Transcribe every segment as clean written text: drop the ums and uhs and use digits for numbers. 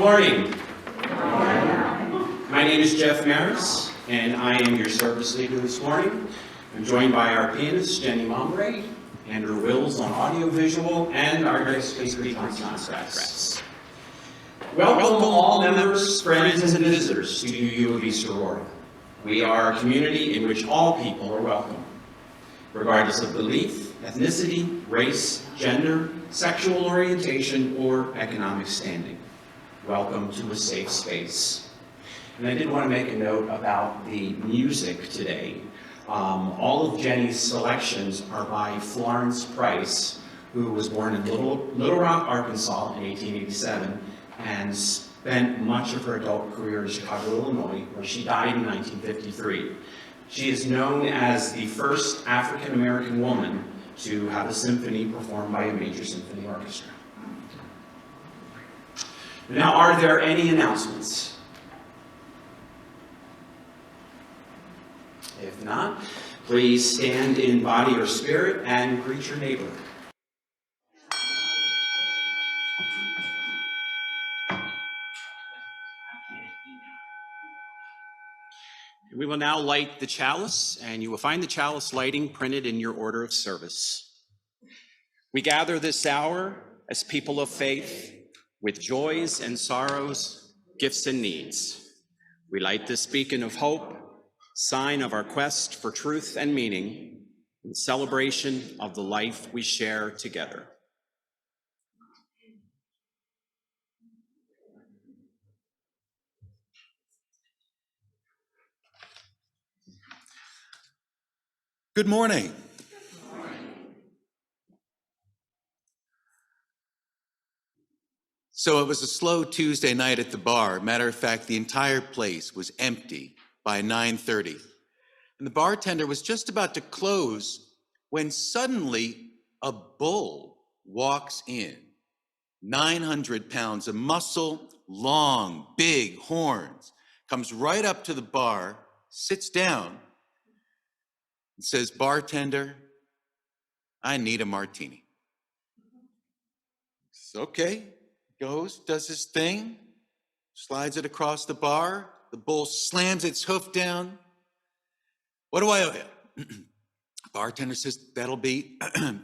morning. My name is Jeff Maris, and I am your service leader this morning. I'm joined by our pianist, Jenny Mombrea, Andrew Wills on audiovisual, and our guest speaker, Snodgrass. Welcome all members, friends, and visitors to U of East Aurora. We are a community in which all people are welcome, regardless of belief, ethnicity, race, gender, sexual orientation, or economic standing. Welcome to a safe space. And I did want to make a note about the music today. All of Jenny's selections are by Florence Price, who was born in Little Rock, Arkansas in 1887 and spent much of her adult career in Chicago, Illinois, where she died in 1953. She is known as the first African-American woman to have a symphony performed by a major symphony orchestra. Now, are there any announcements? If not, please stand in body or spirit and greet your neighbor. We will now light the chalice, and you will find the chalice lighting printed in your order of service. We gather this hour as people of faith, with joys and sorrows, gifts and needs. We light this beacon of hope, sign of our quest for truth and meaning, in celebration of the life we share together. Good morning. So it was a slow Tuesday night at the bar. Matter of fact, the entire place was empty by 9:30. And the bartender was just about to close when suddenly a bull walks in. 900 pounds of muscle, long, big horns, comes right up to the bar, sits down, and says, "Bartender, I need a martini." Says, "Okay." Goes, does his thing, slides it across the bar. The bull slams its hoof down. "What do I owe you?" Bartender says, "That'll be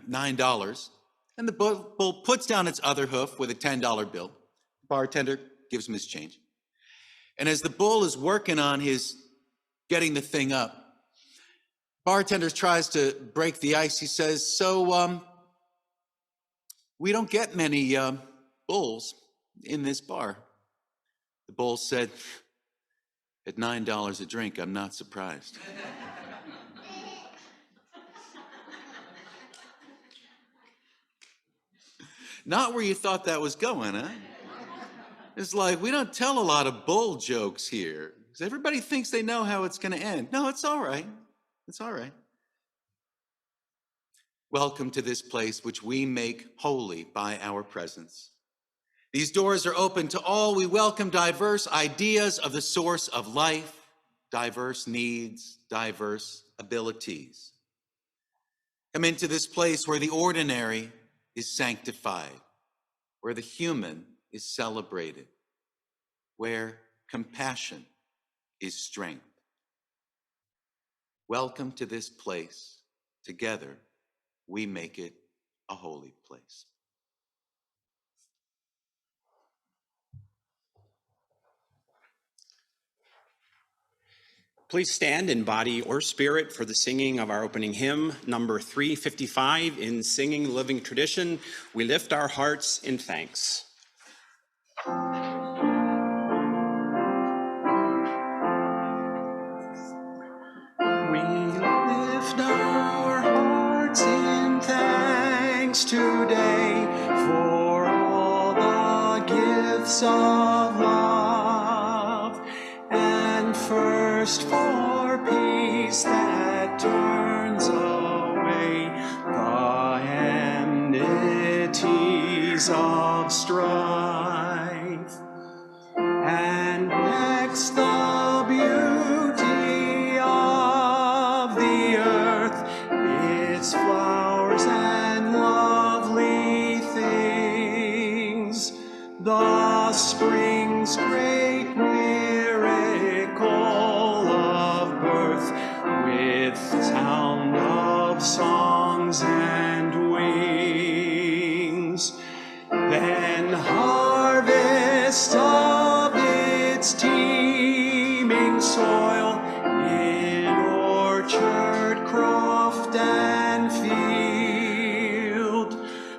$9. And the bull puts down its other hoof with a $10 bill. Bartender gives him his change. And as the bull is working on his getting the thing up, bartender tries to break the ice. He says, "So, we don't get many bulls in this bar." The bull said, "At $9 a drink, I'm not surprised." Not where you thought that was going, huh? It's like, we don't tell a lot of bull jokes here, because everybody thinks they know how it's going to end. No, it's all right. It's all right. Welcome to this place which we make holy by our presence. These doors are open to all. We welcome diverse ideas of the source of life, diverse needs, diverse abilities. Come into this place where the ordinary is sanctified, where the human is celebrated, where compassion is strength. Welcome to this place. Together, we make it a holy place. Please stand in body or spirit for the singing of our opening hymn, number 355, in Singing Living Tradition. We lift our hearts in thanks. We lift our hearts in thanks today for all the gifts of love, and first for peace that turns away the enmities of strife, and next the beauty of the earth, its flowers and lovely things, the spring's great miracle of birth, with sound of songs and wings. Then harvest of its teeming soil in orchard, croft, and field,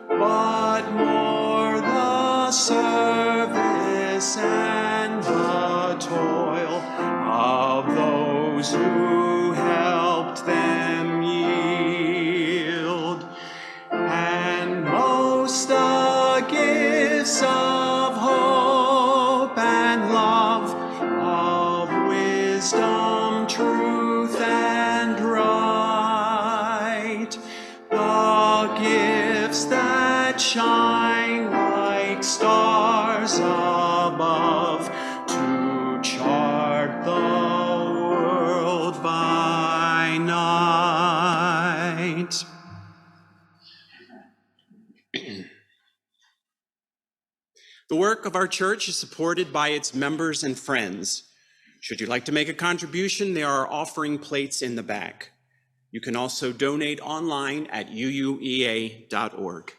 but more the service and the toil of those who helped them yield, and most the gifts of hope and love, of wisdom, truth, and right, the gifts that shine like stars above to chart the world by night. The work of our church is supported by its members and friends. Should you like to make a contribution, there are offering plates in the back. You can also donate online at uuea.org.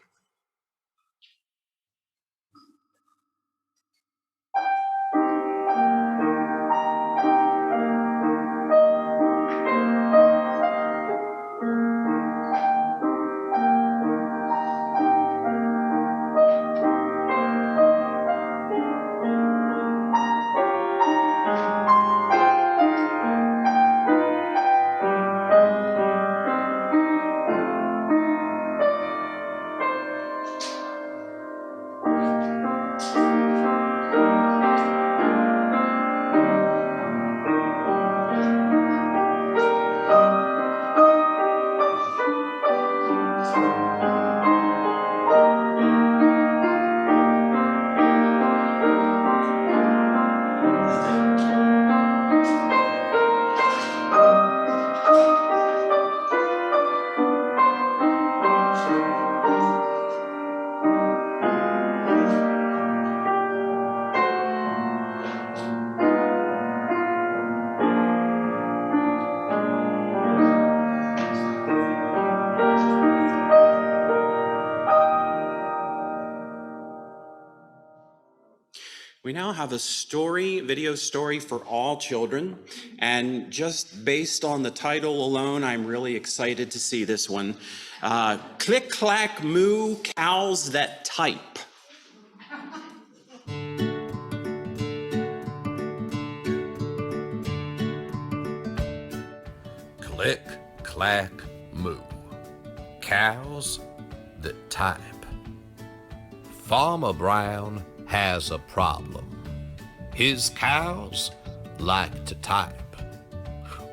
We now have a video story for all children, and just based on the title alone, I'm really excited to see this one. Click, Clack, Moo, Cows That Type. Click, clack, moo. Cows that type. Farmer Brown has a problem. His cows like to type.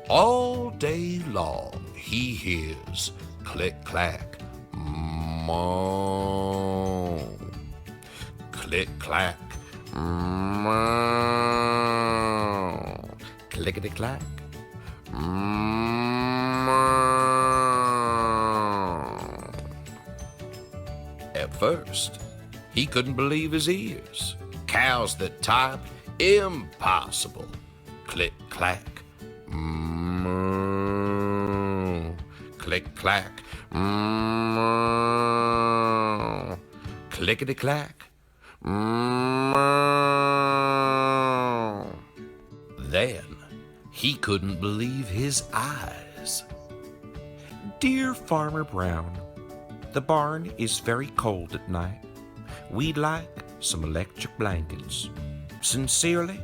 All day long he hears click, clack, moo. Click, clack, moo. Clickety, clack, moo. At first, he couldn't believe his ears. Cows that type, impossible. Click, clack, moo. Click, clack, moo. Clickety, clack, moo. Then he couldn't believe his eyes. Dear Farmer Brown, the barn is very cold at night. We'd like some electric blankets. Sincerely,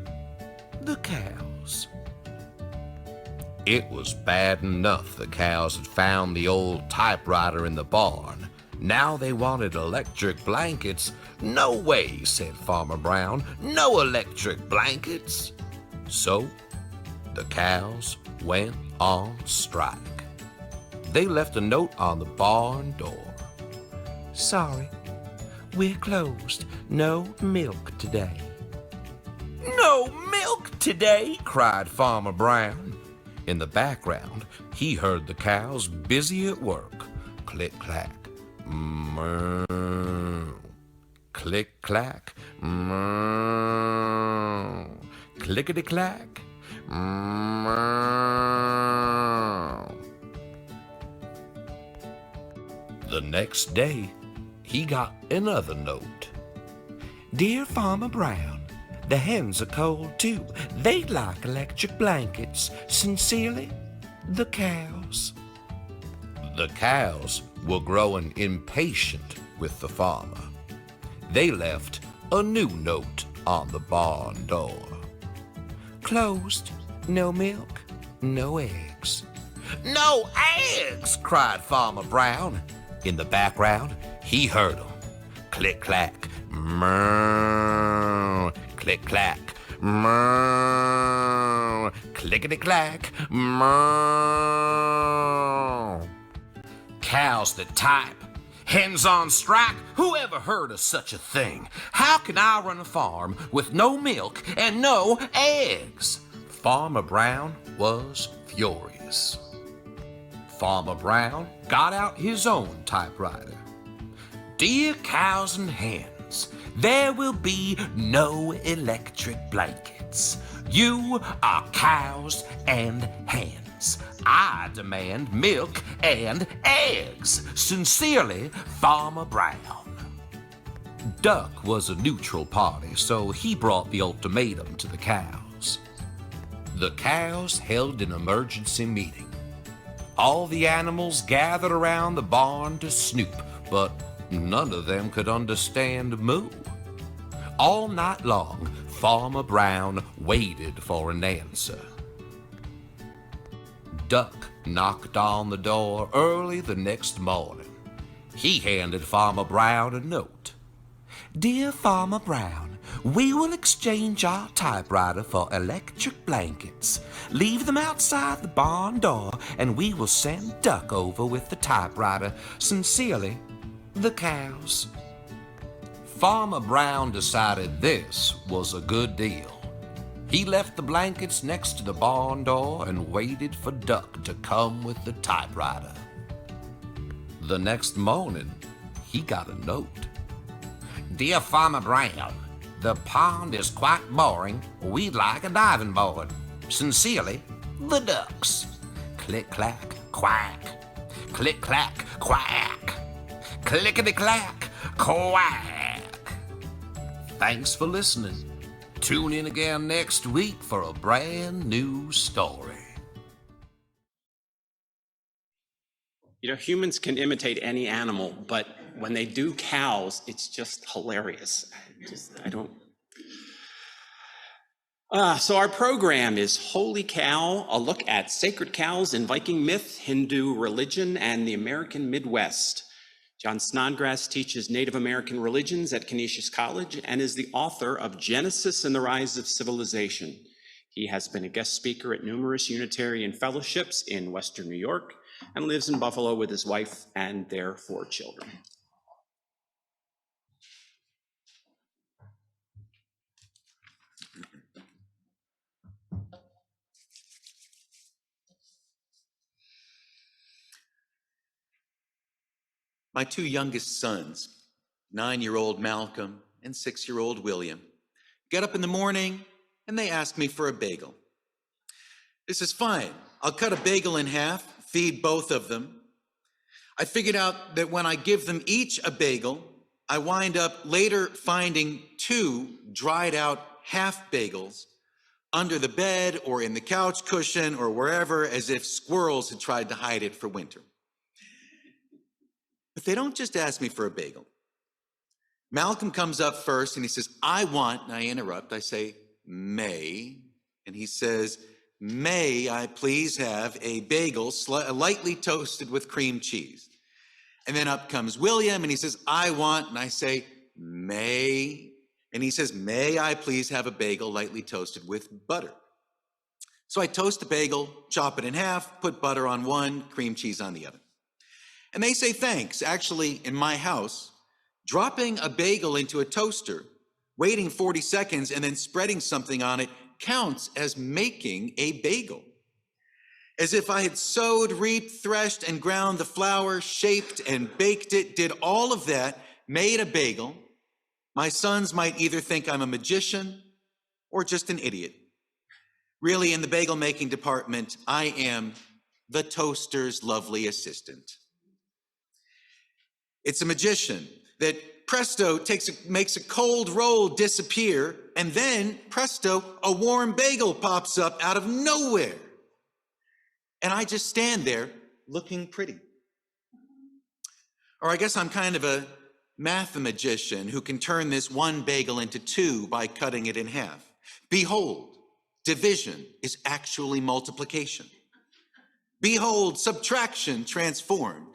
the cows. It was bad enough the cows had found the old typewriter in the barn. Now they wanted electric blankets. No way, said Farmer Brown. No electric blankets. So the cows went on strike. They left a note on the barn door. Sorry, we're closed. No milk today. No milk today, cried Farmer Brown. In the background, he heard the cows busy at work. Click, clack, moo. Click-clack, clickety-clack, The next day, he got another note. Dear Farmer Brown, the hens are cold too. They'd like electric blankets. Sincerely, the cows. The cows were growing impatient with the farmer. They left a new note on the barn door. Closed, no milk, no eggs. No eggs! Cried Farmer Brown. In the background, he heard them. Click-clack, click-clack, clickety-clack, Cows that type, hens on strike, who ever heard of such a thing? How can I run a farm with no milk and no eggs? Farmer Brown was furious. Farmer Brown got out his own typewriter. Dear cows and hens, there will be no electric blankets. You are cows and hens. I demand milk and eggs. Sincerely, Farmer Brown. Duck was a neutral party, so he brought the ultimatum to the cows. The cows held an emergency meeting. All the animals gathered around the barn to snoop, but none of them could understand moo. All night long, Farmer Brown waited for an answer. Duck knocked on the door early the next morning. He handed Farmer Brown a note. Dear Farmer Brown, we will exchange our typewriter for electric blankets. Leave them outside the barn door, and we will send Duck over with the typewriter. Sincerely, the cows. Farmer Brown decided this was a good deal. He left the blankets next to the barn door and waited for Duck to come with the typewriter. The next morning, he got a note. Dear Farmer Brown, the pond is quite boring. We'd like a diving board. Sincerely, the ducks. Click-clack, quack. Click-clack, quack. Clickety-clack, quack. Thanks for listening. Tune in again next week for a brand new story. You know, humans can imitate any animal, but when they do cows, it's just hilarious. So our program is Holy Cow, a look at sacred cows in Viking myth, Hindu religion, and the American Midwest. John Snodgrass teaches Native American religions at Canisius College and is the author of Genesis and the Rise of Civilization. He has been a guest speaker at numerous Unitarian fellowships in Western New York and lives in Buffalo with his wife and their 4 children. My 2 youngest sons, 9-year-old Malcolm and 6-year-old William, get up in the morning and they ask me for a bagel. This is fine. I'll cut a bagel in half, feed both of them. I figured out that when I give them each a bagel, I wind up later finding 2 dried out half bagels under the bed or in the couch cushion or wherever, as if squirrels had tried to hide it for winter. But they don't just ask me for a bagel. Malcolm comes up first and he says, I want, and I interrupt, I say, may, and he says, may I please have a bagel lightly toasted with cream cheese? And then up comes William and he says, I want, and I say, may, and he says, may I please have a bagel lightly toasted with butter? So I toast the bagel, chop it in half, put butter on one, cream cheese on the other. And they say thanks. Actually, in my house, dropping a bagel into a toaster, waiting 40 seconds, and then spreading something on it counts as making a bagel. As if I had sowed, reaped, threshed, and ground the flour, shaped and baked it, did all of that, made a bagel, My sons might either think I'm a magician or just an idiot. Really, in the bagel making department, I am the toaster's lovely assistant. It's a magician that presto makes a cold roll disappear, and then presto, a warm bagel pops up out of nowhere. And I just stand there looking pretty. Or I guess I'm kind of a mathemagician who can turn this one bagel into two by cutting it in half. Behold, division is actually multiplication. Behold, subtraction transformed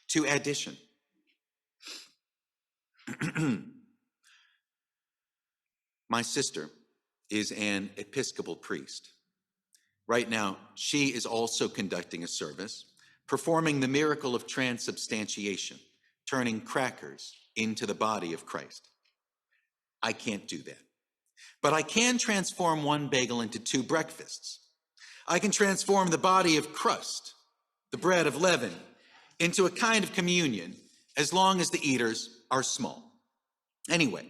to addition. My sister is an Episcopal priest. Right now, she is also conducting a service, performing the miracle of transubstantiation, turning crackers into the body of Christ. I can't do that. But I can transform one bagel into two breakfasts. I can transform the body of crust, the bread of leaven, into a kind of communion, as long as the eaters are small. Anyway,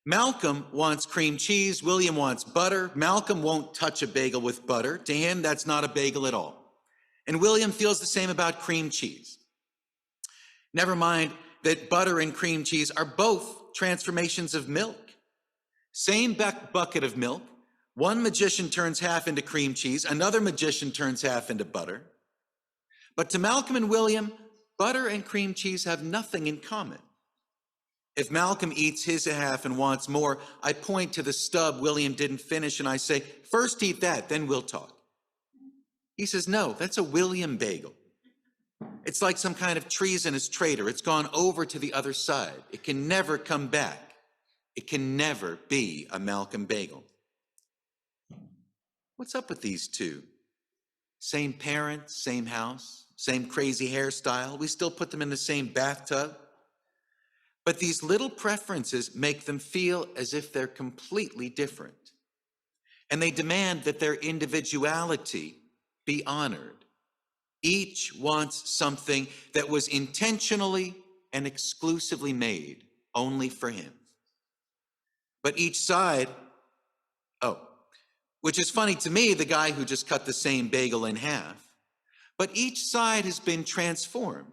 Malcolm wants cream cheese, William wants butter. Malcolm won't touch a bagel with butter. To him, that's not a bagel at all. And William feels the same about cream cheese. Never mind that butter and cream cheese are both transformations of milk. Same bucket of milk. One magician turns half into cream cheese, another magician turns half into butter. But to Malcolm and William, butter and cream cheese have nothing in common. If Malcolm eats his half and wants more, I point to the stub William didn't finish and I say, first eat that, then we'll talk. He says, no, that's a William bagel. It's like some kind of treasonous traitor. It's gone over to the other side. It can never come back. It can never be a Malcolm bagel. What's up with these two? Same parents, same house, same crazy hairstyle. We still put them in the same bathtub. But these little preferences make them feel as if they're completely different. And they demand that their individuality be honored. Each wants something that was intentionally and exclusively made only for him. But each side, which is funny to me, the guy who just cut the same bagel in half, but each side has been transformed,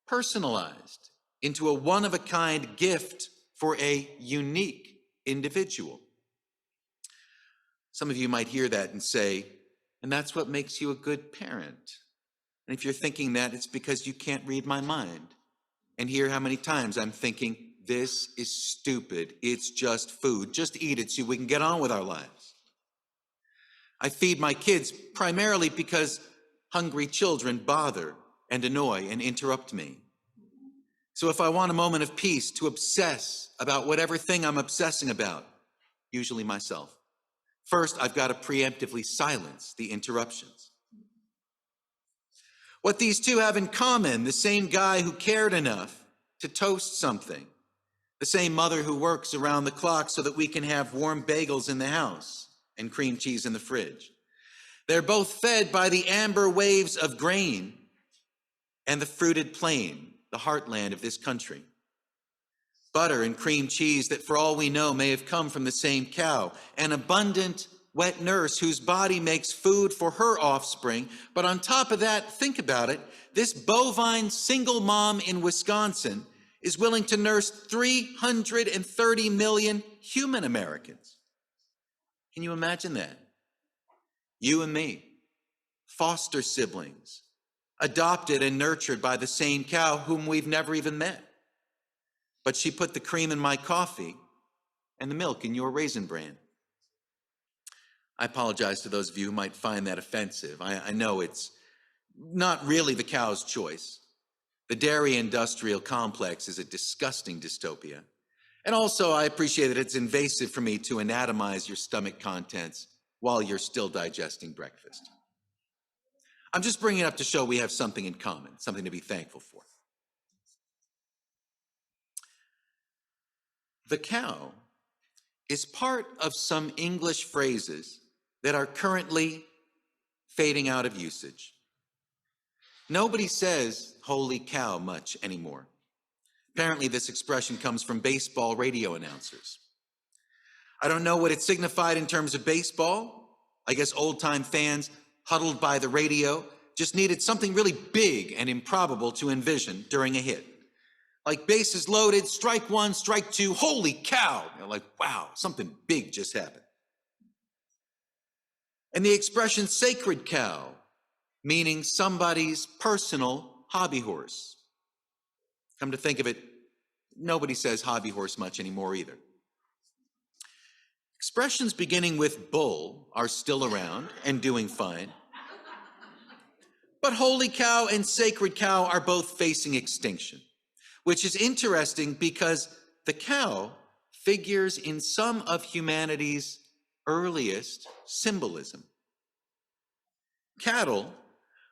personalized, into a one-of-a-kind gift for a unique individual. Some of you might hear that and say, and that's what makes you a good parent. And if you're thinking that, it's because you can't read my mind. And hear how many times I'm thinking, this is stupid. It's just food. Just eat it so we can get on with our lives. I feed my kids primarily because hungry children bother and annoy and interrupt me. So if I want a moment of peace to obsess about whatever thing I'm obsessing about, usually myself, first I've got to preemptively silence the interruptions. What these two have in common, the same guy who cared enough to toast something, the same mother who works around the clock so that we can have warm bagels in the house and cream cheese in the fridge. They're both fed by the amber waves of grain and the fruited plain, the heartland of this country. Butter and cream cheese that for all we know may have come from the same cow. An abundant wet nurse whose body makes food for her offspring. But on top of that, think about it, this bovine single mom in Wisconsin is willing to nurse 330 million human Americans. Can you imagine that? You and me, foster siblings, adopted and nurtured by the same cow whom we've never even met. But she put the cream in my coffee and the milk in your Raisin Bran. I apologize to those of you who might find that offensive. I know it's not really the cow's choice. The dairy industrial complex is a disgusting dystopia. And also, I appreciate that it's invasive for me to anatomize your stomach contents while you're still digesting breakfast. I'm just bringing it up to show we have something in common, something to be thankful for. The cow is part of some English phrases that are currently fading out of usage. Nobody says holy cow much anymore. Apparently, this expression comes from baseball radio announcers. I don't know what it signified in terms of baseball. I guess old-time fans huddled by the radio just needed something really big and improbable to envision during a hit. Like bases loaded, strike one, strike two, holy cow! Like, wow, something big just happened. And the expression sacred cow, meaning somebody's personal hobby horse. Come to think of it, nobody says hobby horse much anymore either. Expressions beginning with bull are still around and doing fine. But holy cow and sacred cow are both facing extinction, which is interesting because the cow figures in some of humanity's earliest symbolism. Cattle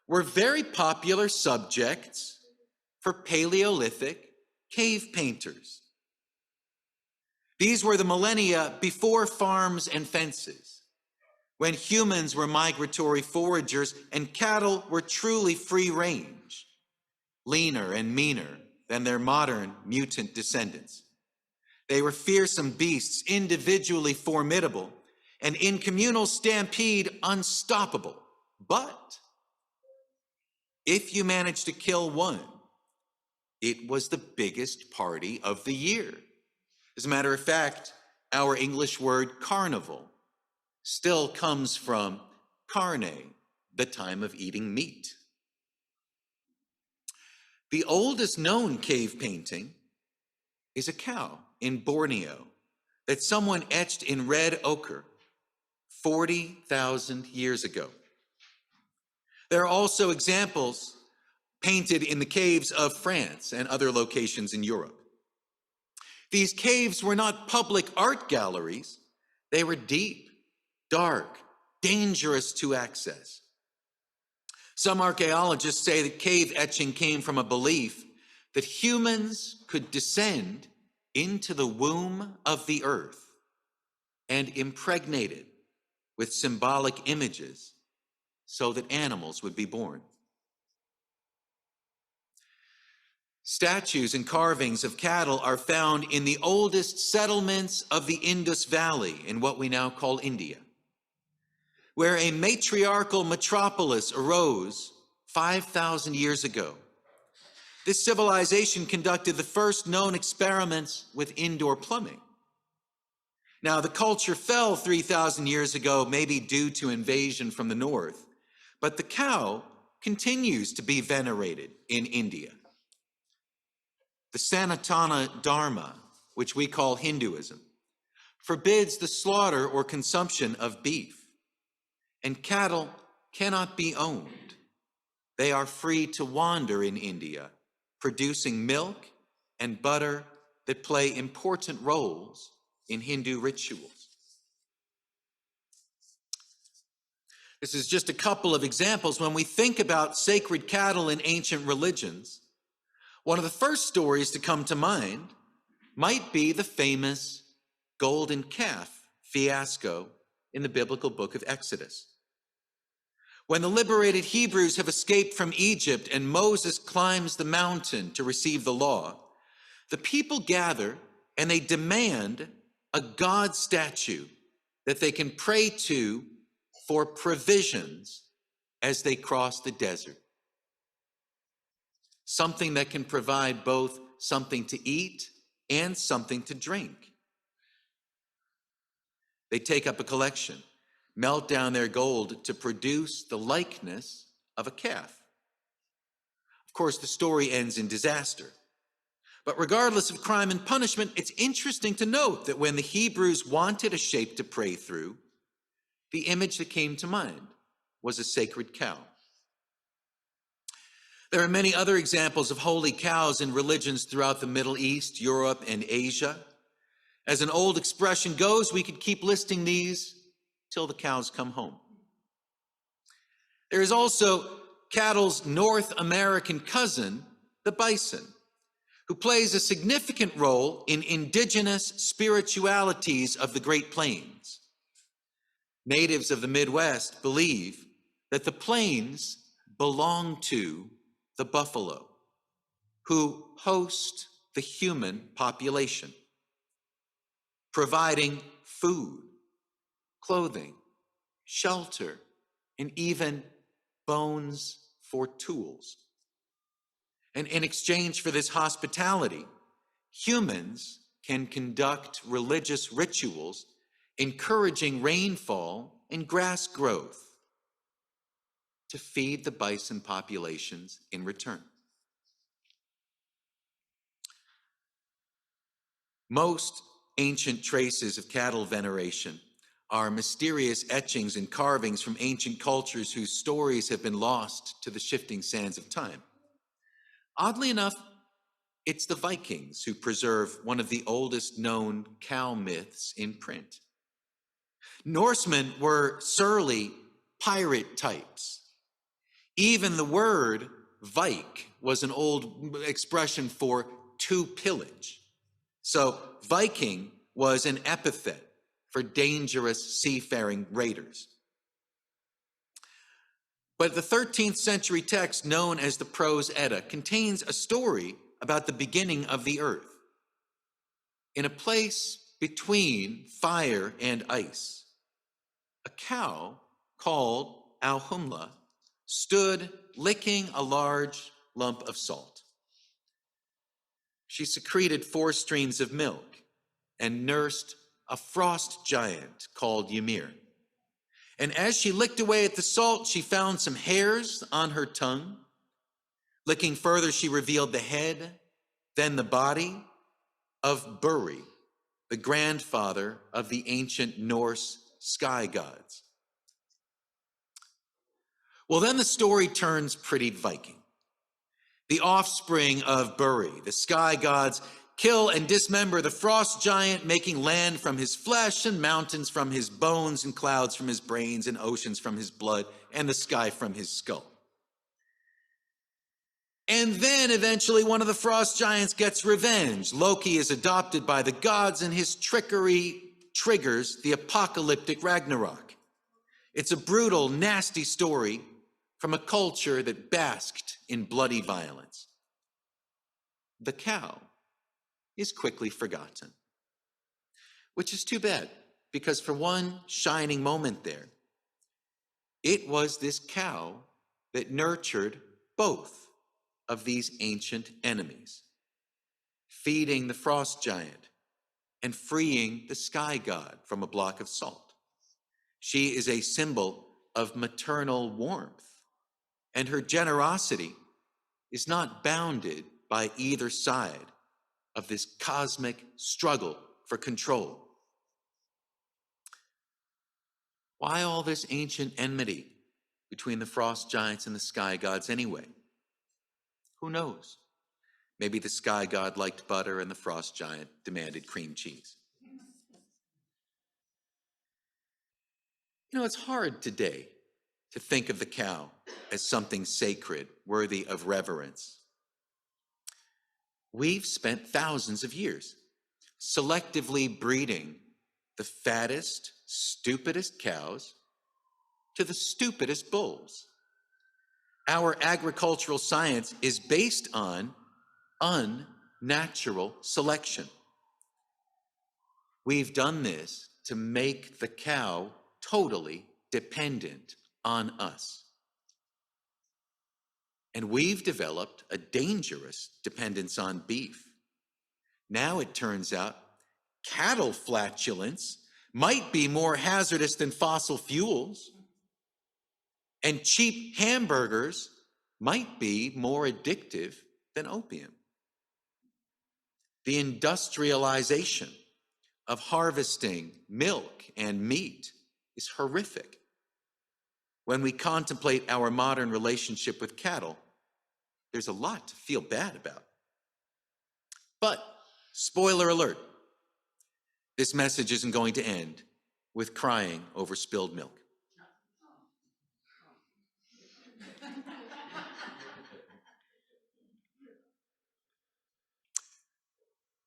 were very popular subjects for Paleolithic cave painters. These were the millennia before farms and fences, when humans were migratory foragers and cattle were truly free range, leaner and meaner than their modern mutant descendants. They were fearsome beasts, individually formidable, and in communal stampede, unstoppable. But if you managed to kill one, it was the biggest party of the year. As a matter of fact, our English word carnival still comes from carne, the time of eating meat. The oldest known cave painting is a cow in Borneo that someone etched in red ochre 40,000 years ago. There are also examples painted in the caves of France and other locations in Europe. These caves were not public art galleries. They were deep, dark, dangerous to access. Some archaeologists say that cave etching came from a belief that humans could descend into the womb of the earth and impregnate it with symbolic images so that animals would be born. Statues and carvings of cattle are found in the oldest settlements of the Indus Valley in what we now call India, where a matriarchal metropolis arose 5,000 years ago. This civilization conducted the first known experiments with indoor plumbing. Now, the culture fell 3,000 years ago, maybe due to invasion from the north, but the cow continues to be venerated in India. The Sanatana Dharma, which we call Hinduism, forbids the slaughter or consumption of beef, and cattle cannot be owned. They are free to wander in India, producing milk and butter that play important roles in Hindu rituals. This is just a couple of examples. When we think about sacred cattle in ancient religions, one of the first stories to come to mind might be the famous golden calf fiasco in the biblical book of Exodus. When the liberated Hebrews have escaped from Egypt and Moses climbs the mountain to receive the law, the people gather and they demand a God statue that they can pray to for provisions as they cross the desert. Something that can provide both something to eat and something to drink. They take up a collection, melt down their gold to produce the likeness of a calf. Of course, the story ends in disaster. But regardless of crime and punishment, it's interesting to note that when the Hebrews wanted a shape to pray through, the image that came to mind was a sacred cow. There are many other examples of holy cows in religions throughout the Middle East, Europe, and Asia. As an old expression goes, we could keep listing these till the cows come home. There is also cattle's North American cousin, the bison, who plays a significant role in indigenous spiritualities of the Great Plains. Natives of the Midwest believe that the plains belong to the buffalo, who host the human population, providing food, clothing, shelter, and even bones for tools. And in exchange for this hospitality, humans can conduct religious rituals encouraging rainfall and grass growth to feed the bison populations in return. Most ancient traces of cattle veneration are mysterious etchings and carvings from ancient cultures whose stories have been lost to the shifting sands of time. Oddly enough, it's the Vikings who preserve one of the oldest known cow myths in print. Norsemen were surly pirate types. Even the word Vik was an old expression for to pillage. So Viking was an epithet for dangerous seafaring raiders. But the 13th century text known as the Prose Edda contains a story about the beginning of the earth. In a place between fire and ice, a cow called Auhumla stood licking a large lump of salt. She secreted 4 streams of milk and nursed a frost giant called Ymir. And as she licked away at the salt, she found some hairs on her tongue. Licking further, she revealed the head, then the body of Buri, the grandfather of the ancient Norse sky gods. Well, then the story turns pretty Viking. The offspring of Buri, the sky gods, kill and dismember the frost giant, making land from his flesh and mountains from his bones and clouds from his brains and oceans from his blood and the sky from his skull. And then eventually one of the frost giants gets revenge. Loki is adopted by the gods and his trickery triggers the apocalyptic Ragnarok. It's a brutal, nasty story from a culture that basked in bloody violence. The cow is quickly forgotten, which is too bad, because for one shining moment there, it was this cow that nurtured both of these ancient enemies, feeding the frost giant and freeing the sky god from a block of salt. She is a symbol of maternal warmth, and her generosity is not bounded by either side of this cosmic struggle for control. Why all this ancient enmity between the frost giants and the sky gods anyway? Who knows? Maybe the sky god liked butter and the frost giant demanded cream cheese. You know, it's hard today to think of the cow as something sacred, worthy of reverence. We've spent thousands of years selectively breeding the fattest, stupidest cows to the stupidest bulls. Our agricultural science is based on unnatural selection. We've done this to make the cow totally dependent on us. And we've developed a dangerous dependence on beef. Now it turns out cattle flatulence might be more hazardous than fossil fuels, and cheap hamburgers might be more addictive than opium. The industrialization of harvesting milk and meat is horrific. When we contemplate our modern relationship with cattle, there's a lot to feel bad about. But, spoiler alert, this message isn't going to end with crying over spilled milk.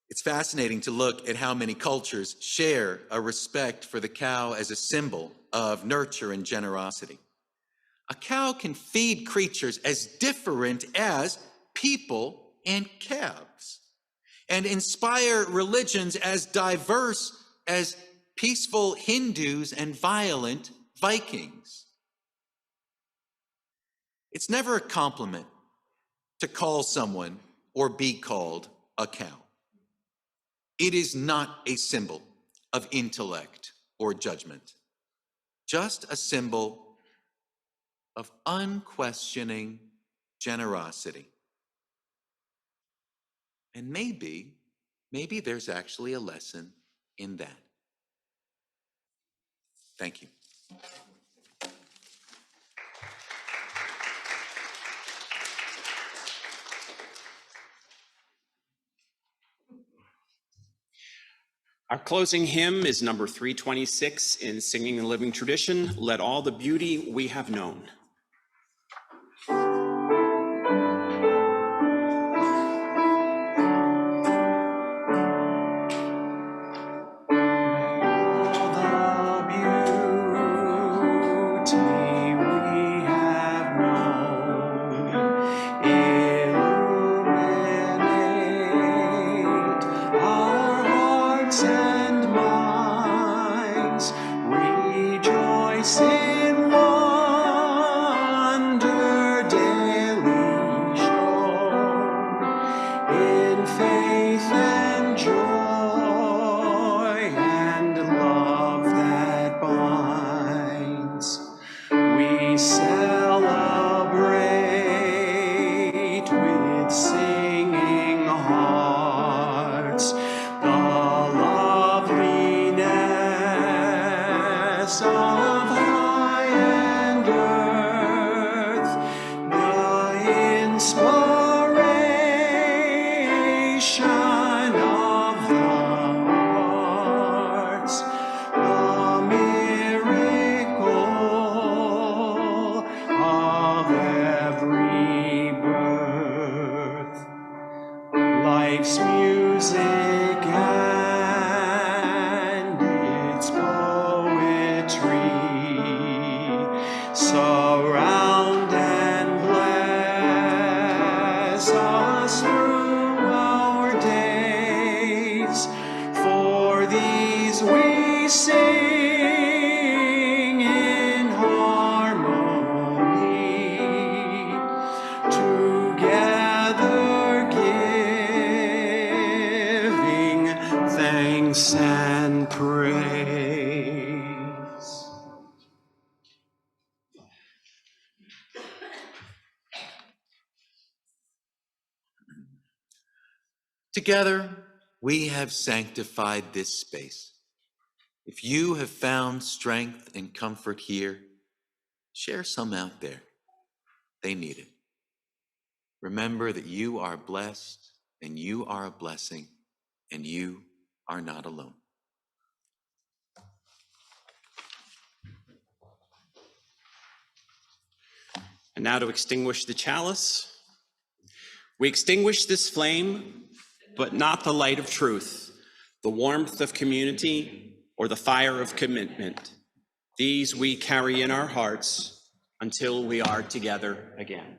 It's fascinating to look at how many cultures share a respect for the cow as a symbol of nurture and generosity. A cow can feed creatures as different as people and calves. and inspire religions as diverse as peaceful Hindus and violent Vikings. It's never a compliment to call someone or be called a cow. It is not a symbol of intellect or judgment, just a symbol of unquestioning generosity. And maybe there's actually a lesson in that. Thank you. Our closing hymn is number 326 in Singing the Living Tradition, Let All the Beauty We Have Known. Together, we have sanctified this space. If you have found strength and comfort here, share some out there. They need it. Remember that you are blessed and you are a blessing and you are not alone. And now to extinguish the chalice. We extinguish this flame, but not the light of truth, the warmth of community, or the fire of commitment. These we carry in our hearts until we are together again.